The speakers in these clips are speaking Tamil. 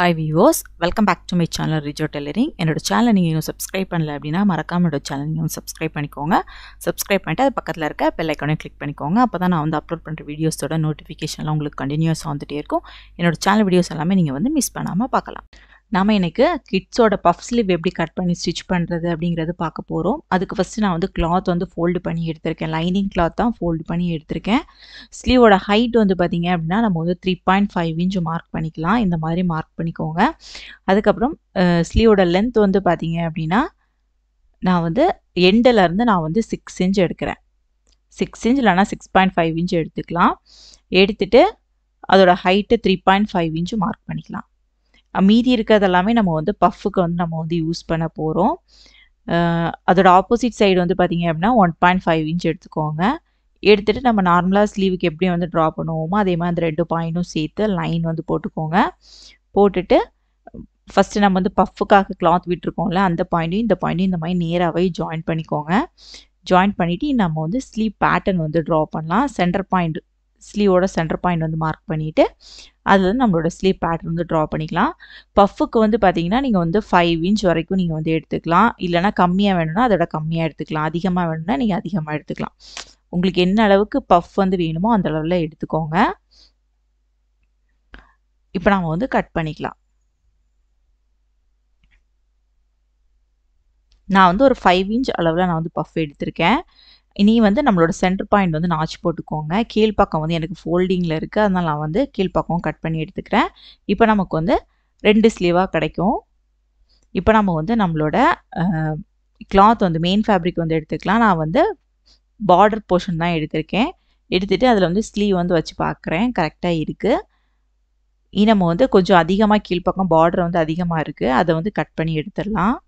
Hi viewers, welcome back to my channel Rijo Tailoring. என்னோட சேனலை நீங்கள் இன்னும் சப்ஸ்கிரைப் பண்ணல அப்படின்னா மறக்காம என்னோட சேனல் நீங்கள் சப்ஸ்கிரைப் பண்ணிக்கோங்க. சப்ஸ்கிரைப் பண்ணிட்டு அது பக்கத்தில் இருக்க பெல் ஐக்கானையும் கிளிக் பண்ணிக்கோங்க. அப்போ தான் நான் வந்து அப்லோட் பண்ணுற வீடியோஸோட நோட்டிஃபிகேஷன்லாம் உங்களுக்கு கண்டினியூஸாக வந்துட்டே இருக்கும். என்னோட சேனல் வீடியோஸ் எல்லாமே நீங்கள் வந்து மிஸ் பண்ணாமல் பார்க்கலாம். நாம் எனக்கு கிட்ஸோட பஃப் ஸ்லீவ் எப்படி கட் பண்ணி ஸ்டிச் பண்ணுறது அப்படிங்கிறது பார்க்க போகிறோம். அதுக்கு ஃபஸ்ட்டு நான் வந்து கிளாத் வந்து ஃபோல்டு பண்ணி எடுத்திருக்கேன். லைனிங் கிளாத் தான் ஃபோல்டு பண்ணி எடுத்திருக்கேன். ஸ்லீவோட ஹைட் வந்து பார்த்திங்க அப்படின்னா நம்ம வந்து 3.5 இன்ச் மார்க் பண்ணிக்கலாம். இந்த மாதிரி மார்க் பண்ணிக்கோங்க. அதுக்கப்புறம் ஸ்லீவோட லென்த் வந்து பார்த்திங்க அப்படின்னா நான் வந்து எண்டிலேருந்து நான் வந்து 6 இன்ச் எடுக்கிறேன். 6 இன்ச் இல்லைனா 6.5 இன்ச் எடுத்துக்கலாம். எடுத்துகிட்டு அதோட ஹைட்டு 3.5 இன்ச் மார்க் பண்ணிக்கலாம். மீதி இருக்கிறது எல்லாமே நம்ம வந்து பஃப்புக்கு வந்து நம்ம வந்து யூஸ் பண்ண போகிறோம். அதோட ஆப்போசிட் சைடு வந்து பார்த்திங்க அப்படின்னா 1.5 இன்ச் எடுத்துக்கோங்க. எடுத்துகிட்டு நம்ம நார்மலாக ஸ்லீவுக்கு எப்படி வந்து ட்ரா பண்ணுவோமோ அதே மாதிரி அந்த 2 பாயிண்ட்டும் சேர்த்து லைன் வந்து போட்டுக்கோங்க. போட்டுட்டு ஃபஸ்ட்டு நம்ம வந்து பஃப்புக்காக கிளாத் விட்டுருக்கோம்ல அந்த பாயிண்ட்டையும் இந்த பாயிண்ட்டையும் இந்த மாதிரி நேராகவே ஜாயின் பண்ணிக்கோங்க. ஜாயின் பண்ணிவிட்டு நம்ம வந்து ஸ்லீவ் பேட்டர்ன் வந்து ட்ரா பண்ணலாம். சென்டர் பாயிண்ட் ஸ்லீவோட சென்டர் பாயிண்ட் வந்து மார்க் பண்ணிவிட்டு அதில் வந்து நம்மளோட ஸ்லீவ் பேட்டர்ன் வந்து ட்ரா பண்ணிக்கலாம். பஃப்புக்கு வந்து பார்த்தீங்கன்னா நீங்கள் வந்து 5 இன்ச் வரைக்கும் நீங்கள் வந்து எடுத்துக்கலாம். இல்லைனா கம்மியாக வேணும்னா அதோட கம்மியாக எடுத்துக்கலாம். அதிகமாக வேணும்னா நீங்கள் அதிகமாக எடுத்துக்கலாம். உங்களுக்கு என்ன அளவுக்கு பஃப் வந்து வேணுமோ அந்த அளவில் எடுத்துக்கோங்க. இப்போ நம்ம வந்து கட் பண்ணிக்கலாம். நான் வந்து ஒரு 5 இன்ச் அளவில் நான் வந்து பஃப் எடுத்திருக்கேன். இனி வந்து நம்மளோட சென்டர் பாயிண்ட் வந்து நாச் போட்டுக்கோங்க. கீழ்ப்பக்கம் வந்து எனக்கு ஃபோல்டிங்கில் இருக்குது. அதனால் நான் வந்து கீழ்ப்பக்கம் கட் பண்ணி எடுத்துக்கிறேன். இப்போ நமக்கு வந்து 2 ஸ்லீவாக கிடைக்கும். இப்போ நம்ம வந்து நம்மளோட கிளாத் வந்து மெயின் ஃபேப்ரிக் வந்து எடுத்துக்கலாம். நான் வந்து பார்டர் போர்ஷன் தான் எடுத்திருக்கேன். எடுத்துகிட்டு அதில் வந்து ஸ்லீவ் வந்து வச்சு பார்க்குறேன். கரெக்டாக இருக்குது. இனி நம்ம வந்து கொஞ்சம் அதிகமாக கீழ்ப்பக்கம் பார்டர் வந்து அதிகமாக இருக்குது. அதை வந்து கட் பண்ணி எடுத்துடலாம்.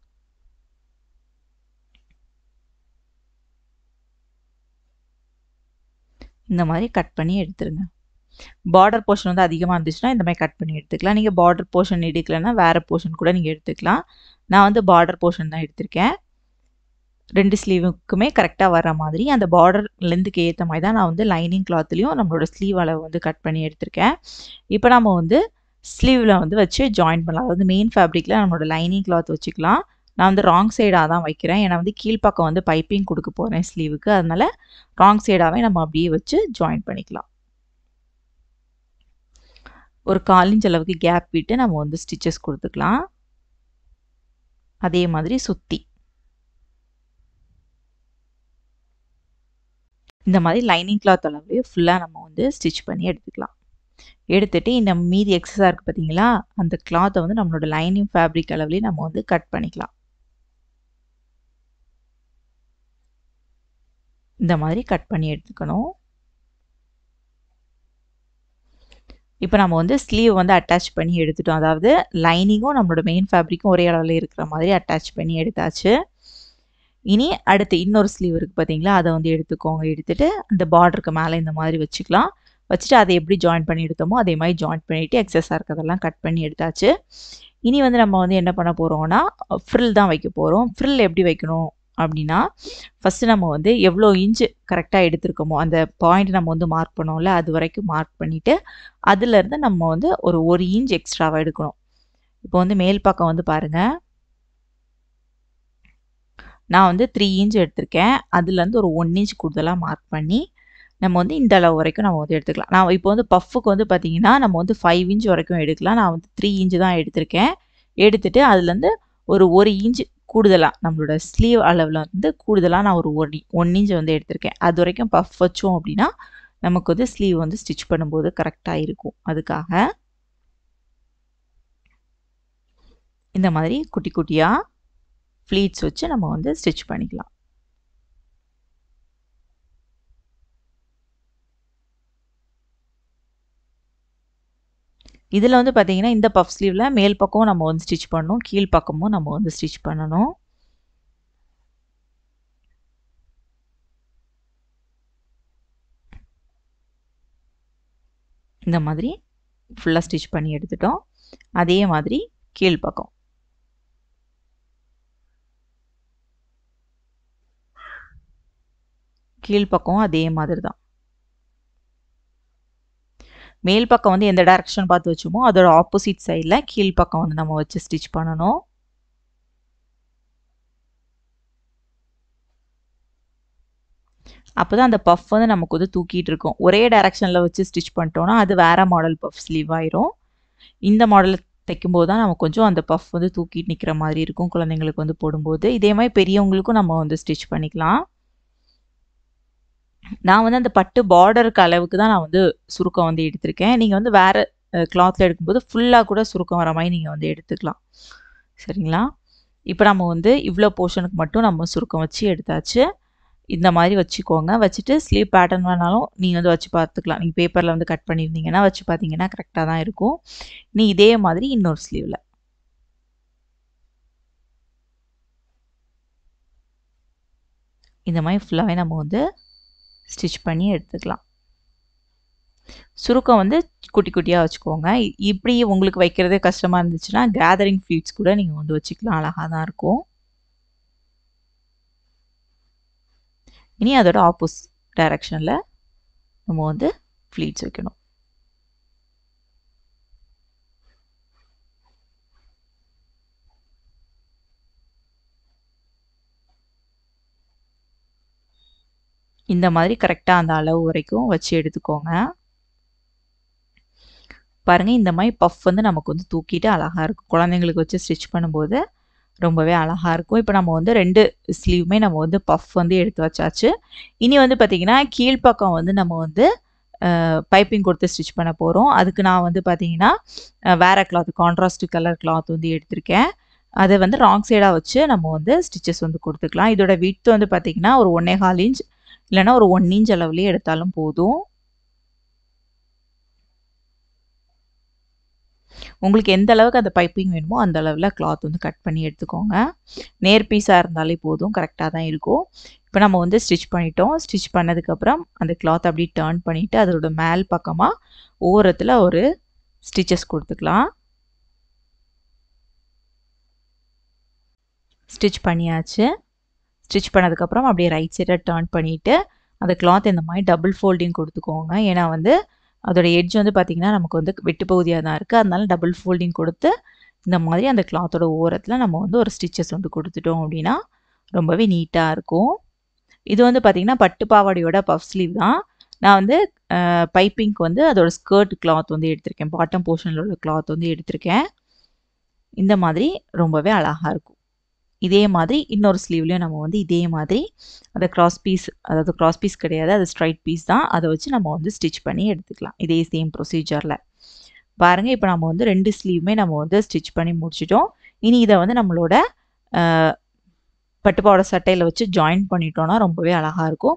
இந்த மாதிரி கட் பண்ணி எடுத்துருங்க. பார்டர் போர்ஷன் வந்து அதிகமாக இருந்துச்சுன்னா இந்த மாதிரி கட் பண்ணி எடுத்துக்கலாம். நீங்கள் பார்டர் போர்ஷன் எடுக்கலைன்னா வேறு போர்ஷன் கூட நீங்கள் எடுத்துக்கலாம். நான் வந்து பார்டர் போர்ஷன் தான் எடுத்திருக்கேன். 2 ஸ்லீவுக்குமே கரெக்டாக வர மாதிரி அந்த பார்டர் லென்த்துக்கு ஏற்ற மாதிரி தான் நான் வந்து லைனிங் கிளாத்லேயும் நம்மளோட ஸ்லீவ் அளவு வந்து கட் பண்ணி எடுத்திருக்கேன். இப்போ நம்ம வந்து ஸ்லீவில் வந்து வச்சு ஜாயின் பண்ணலாம். அதாவது மெயின் ஃபேப்ரிக்கில் நம்மளோட லைனிங் கிளாத் வச்சுக்கலாம். நான் வந்து ராங் சைடாக தான் வைக்கிறேன். ஏன்னா வந்து கீழ்ப்பக்கம் வந்து பைப்பிங் கொடுக்க போகிறேன் ஸ்லீவுக்கு. அதனால் ராங் சைடாகவே நம்ம அப்படியே வச்சு ஜாயின் பண்ணிக்கலாம். ஒரு 1/4 இன்ச் அளவுக்கு கேப் விட்டு நம்ம வந்து ஸ்டிச்சஸ் கொடுத்துக்கலாம். அதே மாதிரி சுற்றி இந்த மாதிரி லைனிங் கிளாத் அளவுலேயே ஃபுல்லாக நம்ம வந்து ஸ்டிச் பண்ணி எடுத்துக்கலாம். எடுத்துகிட்டு இந்த மீதி எக்ஸஸாக இருக்குது பார்த்தீங்களா, அந்த கிளாத்தை வந்து நம்மளோட லைனிங் ஃபேப்ரிக் அளவுலேயே நம்ம வந்து கட் பண்ணிக்கலாம். இந்த மாதிரி கட் பண்ணி எடுத்துக்கணும். இப்போ நம்ம வந்து ஸ்லீவ் வந்து அட்டாச் பண்ணி எடுத்துட்டோம். அதாவது லைனிங்கும் நம்மளோட மெயின் ஃபேப்ரிக்கும் ஒரே அளவில் இருக்கிற மாதிரி அட்டாச் பண்ணி எடுத்தாச்சு. இனி அடுத்து இன்னொரு ஸ்லீவ் இருக்குது பார்த்தீங்களா, அதை வந்து எடுத்துக்கோங்க. எடுத்துகிட்டு அந்த பார்டருக்கு மேலே இந்த மாதிரி வச்சுக்கலாம். வச்சுட்டு அதை எப்படி ஜாயின் பண்ணி எடுத்தோமோ அதே மாதிரி ஜாயின் பண்ணிவிட்டு எக்ஸஸாக இருக்கிறதெல்லாம் கட் பண்ணி எடுத்தாச்சு. இனி வந்து நம்ம வந்து என்ன பண்ண போகிறோம்னா ஃப்ரில் தான் வைக்க போகிறோம். ஃப்ரில் எப்படி வைக்கணும் அப்படின்னா ஃபஸ்ட்டு நம்ம வந்து எவ்வளோ இன்ச்சு கரெக்டாக எடுத்துருக்கோமோ அந்த பாயிண்ட் நம்ம வந்து மார்க் பண்ணோம்ல அது வரைக்கும் மார்க் பண்ணிவிட்டு அதுலேருந்து நம்ம வந்து ஒரு 1 இன்ச் எக்ஸ்ட்ராவாக எடுக்கணும். இப்போ வந்து மேல் பக்கம் வந்து பாருங்கள், நான் வந்து 3 இன்ச் எடுத்திருக்கேன். அதுலேருந்து ஒரு 1 இன்ச் கூடுதலாக மார்க் பண்ணி நம்ம வந்து இந்த அளவு வரைக்கும் நம்ம வந்து எடுத்துக்கலாம். நான் இப்போ வந்து பஃப்புக்கு வந்து பார்த்திங்கன்னா நம்ம வந்து 5 இன்ச் வரைக்கும் எடுக்கலாம். நான் வந்து 3 இன்ச் தான் எடுத்திருக்கேன். எடுத்துகிட்டு அதுலேருந்து ஒரு 1 இன்ச் கூடுதலாக நம்மளோட ஸ்லீவ் அளவில் வந்து கூடுதலாக நான் ஒரு 1 இன்ச் வந்து எடுத்திருக்கேன். அது வரைக்கும் பஃப் வச்சோம் அப்படின்னா நமக்கு வந்து ஸ்லீவ் வந்து ஸ்டிச் பண்ணும்போது கரெக்டாக இருக்கும். அதுக்காக இந்த மாதிரி குட்டி குட்டியாக ஃப்ளீட்ஸ் வச்சு நம்ம வந்து ஸ்டிச் பண்ணிக்கலாம். இதில் வந்து பார்த்திங்கன்னா இந்த பஃப் ஸ்லீவில் மேல் பக்கம் நம்ம வந்து ஸ்டிச் பண்ணணும், கீழ் பக்கமும் நம்ம வந்து ஸ்டிச் பண்ணணும். இந்த மாதிரி ஃபுல்லாக ஸ்டிச் பண்ணி எடுத்துட்டோம். அதே மாதிரி கீழ்ப்பக்கம் கீழ்ப்பக்கம் அதே மாதிரி தான். மேல் பக்கம் வந்து எந்த டைரக்ஷன் பார்த்து வச்சோமோ அதோட ஆப்போசிட் சைடில் கீழ் பக்கம் வந்து நம்ம வச்சு ஸ்டிச் பண்ணணும். அப்போ தான் அந்த பஃப் வந்து நமக்கு வந்து தூக்கிட்டு இருக்கும். ஒரே டைரக்ஷனில் வச்சு ஸ்டிச் பண்ணிட்டோம்னா அது வேறு மாடல் பஃப் ஸ்லீவ் ஆயிரும். இந்த மாடல் தைக்கும்போது தான் நமக்கு கொஞ்சம் அந்த பஃப் வந்து தூக்கிட்டு நிற்கிற மாதிரி இருக்கும் குழந்தைங்களுக்கு வந்து போடும்போது. இதே மாதிரி பெரியவங்களுக்கும் நம்ம வந்து ஸ்டிச் பண்ணிக்கலாம். நான் வந்து அந்த பட்டு பார்டருக்கு அளவுக்கு தான் நான் வந்து சுருக்கம் வந்து எடுத்திருக்கேன். நீங்கள் வந்து வேறு கிளாத்தில் எடுக்கும்போது ஃபுல்லாக கூட சுருக்கம் வர மாதிரி நீங்கள் வந்து எடுத்துக்கலாம். சரிங்களா? இப்போ நம்ம வந்து இவ்வளோ போர்ஷனுக்கு மட்டும் நம்ம சுருக்கம் வச்சு எடுத்தாச்சு. இந்த மாதிரி வச்சுக்கோங்க. வச்சுட்டு ஸ்லீவ் பேட்டர்ன் வேணாலும் நீங்கள் வந்து வச்சு பார்த்துக்கலாம். நீங்கள் பேப்பரில் வந்து கட் பண்ணியிருந்தீங்கன்னா வச்சு பார்த்தீங்கன்னா கரெக்டாக தான் இருக்கும். நீ இதே மாதிரி இன்னொரு ஸ்லீவில் இந்த மாதிரி ஃபுல்லாகவே நம்ம வந்து ஸ்டிச் பண்ணி எடுத்துக்கலாம். சுருக்கம் வந்து குட்டி குட்டியாக வச்சுக்கோங்க. இப்படி உங்களுக்கு வைக்கிறதே கஷ்டமாக இருந்துச்சுன்னா கேதரிங் ஃப்ளீட்ஸ் கூட நீங்கள் வந்து வச்சுக்கலாம். அழகாக தான் இருக்கும். இனி அதோட ஆப்போசிட் டைரக்ஷனில் நம்ம வந்து ஃப்ளீட்ஸ் வைக்கணும். இந்த மாதிரி கரெக்டாக அந்த அளவு வரைக்கும் வச்சு எடுத்துக்கோங்க. பாருங்கள், இந்த மாதிரி பஃப் வந்து நமக்கு வந்து தூக்கிட்டு அழகாக இருக்கும். குழந்தைங்களுக்கு வச்சு ஸ்டிச் பண்ணும்போது ரொம்பவே அழகாக இருக்கும். இப்போ நம்ம வந்து 2 ஸ்லீவுமே நம்ம வந்து பஃப் வந்து எடுத்து வச்சாச்சு. இனி வந்து பார்த்திங்கன்னா கீழ்ப்பக்கம் வந்து நம்ம வந்து பைப்பிங் கொடுத்து ஸ்டிச் பண்ண போகிறோம். அதுக்கு நான் வந்து பார்த்திங்கன்னா வேறு கிளாத் கான்ட்ராஸ்ட் கலர் கிளாத் வந்து எடுத்திருக்கேன். அதை வந்து ராங் சைடாக வச்சு நம்ம வந்து ஸ்டிச்சஸ் வந்து கொடுத்துக்கலாம். இதோட விட்த் வந்து பார்த்திங்கன்னா ஒரு 1.25 இன்ச் இல்லைனா ஒரு 1 இன்ச் அளவுலேயே எடுத்தாலும் போதும். உங்களுக்கு எந்த அளவுக்கு அந்த பைப்பிங் வேணுமோ அந்த அளவில் கிளாத் வந்து கட் பண்ணி எடுத்துக்கோங்க. நேர் பீஸாக இருந்தாலே போதும், கரெக்டாக தான் இருக்கும். இப்போ நம்ம வந்து ஸ்டிச் பண்ணிட்டோம். ஸ்டிச் பண்ணதுக்கப்புறம் அந்த கிளாத் அப்படியே டர்ன் பண்ணிவிட்டு அதோட மேல் பக்கமாக ஓரத்தில் ஒரு ஸ்டிச்சஸ் கொடுத்துக்கலாம். ஸ்டிச் பண்ணியாச்சு. ஸ்டிச் பண்ணதுக்கப்புறம் அப்படியே ரைட் சைடாக டர்ன் பண்ணிவிட்டு அந்த கிளாத் இந்த மாதிரி டபுள் ஃபோல்டிங் கொடுத்துக்கோங்க. ஏன்னா வந்து அதோட எட்ஜ் வந்து பார்த்திங்கன்னா நமக்கு வந்து வெட்டு பகுதியாக தான் இருக்குது. அதனால டபுள் ஃபோல்டிங் கொடுத்து இந்த மாதிரி அந்த கிளாத்தோட ஓரத்தில் நம்ம வந்து ஒரு ஸ்டிச்சஸ் வந்து கொடுத்துட்டோம் அப்படின்னா ரொம்பவே நீட்டாக இருக்கும். இது வந்து பார்த்திங்கன்னா பட்டு பாவாடையோட பஃப் ஸ்லீவ் தான். நான் வந்து பைப்பிங்க்கு வந்து அதோட ஸ்கர்ட் கிளாத் வந்து எடுத்திருக்கேன். பாட்டம் போர்ஷனில் உள்ள கிளாத் வந்து எடுத்திருக்கேன். இந்த மாதிரி ரொம்பவே அழகாக இருக்கும். இதே மாதிரி இன்னொரு ஸ்லீவ்லேயும் நம்ம வந்து இதே மாதிரி அந்த கிராஸ் பீஸ், அதாவது கிராஸ் பீஸ் கிடையாது, அது ஸ்ட்ரைட் பீஸ் தான், அதை வச்சு நம்ம வந்து ஸ்டிச் பண்ணி எடுத்துக்கலாம். இதே சேம் ப்ரொசீஜரில் பாருங்கள். இப்போ நம்ம வந்து 2 ஸ்லீவுமே நம்ம வந்து ஸ்டிச் பண்ணி முடிச்சிட்டோம். இனி இதை வந்து நம்மளோட பட்டுப்பாவாடை சட்டையில் வச்சு ஜாயின் பண்ணிட்டோன்னா ரொம்பவே அழகாக இருக்கும்.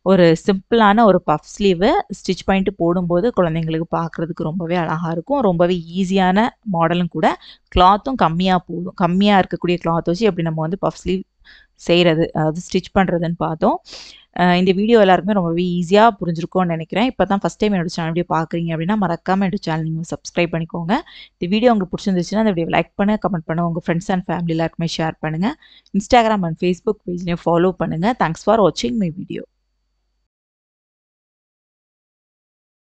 ஒரு சிம்பிளான ஒரு பஃப் ஸ்லீவு ஸ்டிச் பண்ணிட்டு போடும்போது குழந்தைங்களுக்கு பார்க்குறதுக்கு ரொம்பவே அழகாக இருக்கும். ரொம்பவே ஈஸியான மாடலும் கூட. கிளாத்தும் கம்மியாக போதும். கம்மியாக இருக்கக்கூடிய கிளாத் வச்சு எப்படி நம்ம வந்து பஃப் ஸ்லீவ் செய்கிறது, அதாவது ஸ்டிச் பண்ணுறதுன்னு பார்த்தோம். இந்த வீடியோ எல்லாருக்குமே ரொம்பவே ஈஸியாக புரிஞ்சிருக்கும்னு நினைக்கிறேன். இப்போ தான் ஃபஸ்ட் டைம் என்னோட சேனல் வீடியோ பார்க்குறீங்க அப்படின்னா மறக்காமல் என்னோட சேனல் நீங்கள் சப்ஸ்கிரைப் பண்ணிக்கோங்க. இந்த வீடியோ உங்களுக்கு பிடிச்சிருந்துச்சுன்னா இந்த வீடியோ லைக் பண்ணுங்கள், கமெண்ட் பண்ணுங்கள், உங்கள் ஃப்ரெண்ட்ஸ் அண்ட் ஃபேமிலி எல்லாருக்குமே ஷேர் பண்ணுங்கள். இன்ஸ்டாகிராம் அண்ட் ஃபேஸ்புக் பேஜ்லேயும் ஃபாலோ பண்ணுங்கள். தேங்க்ஸ் ஃபார் வாட்சிங் மை வீடியோ.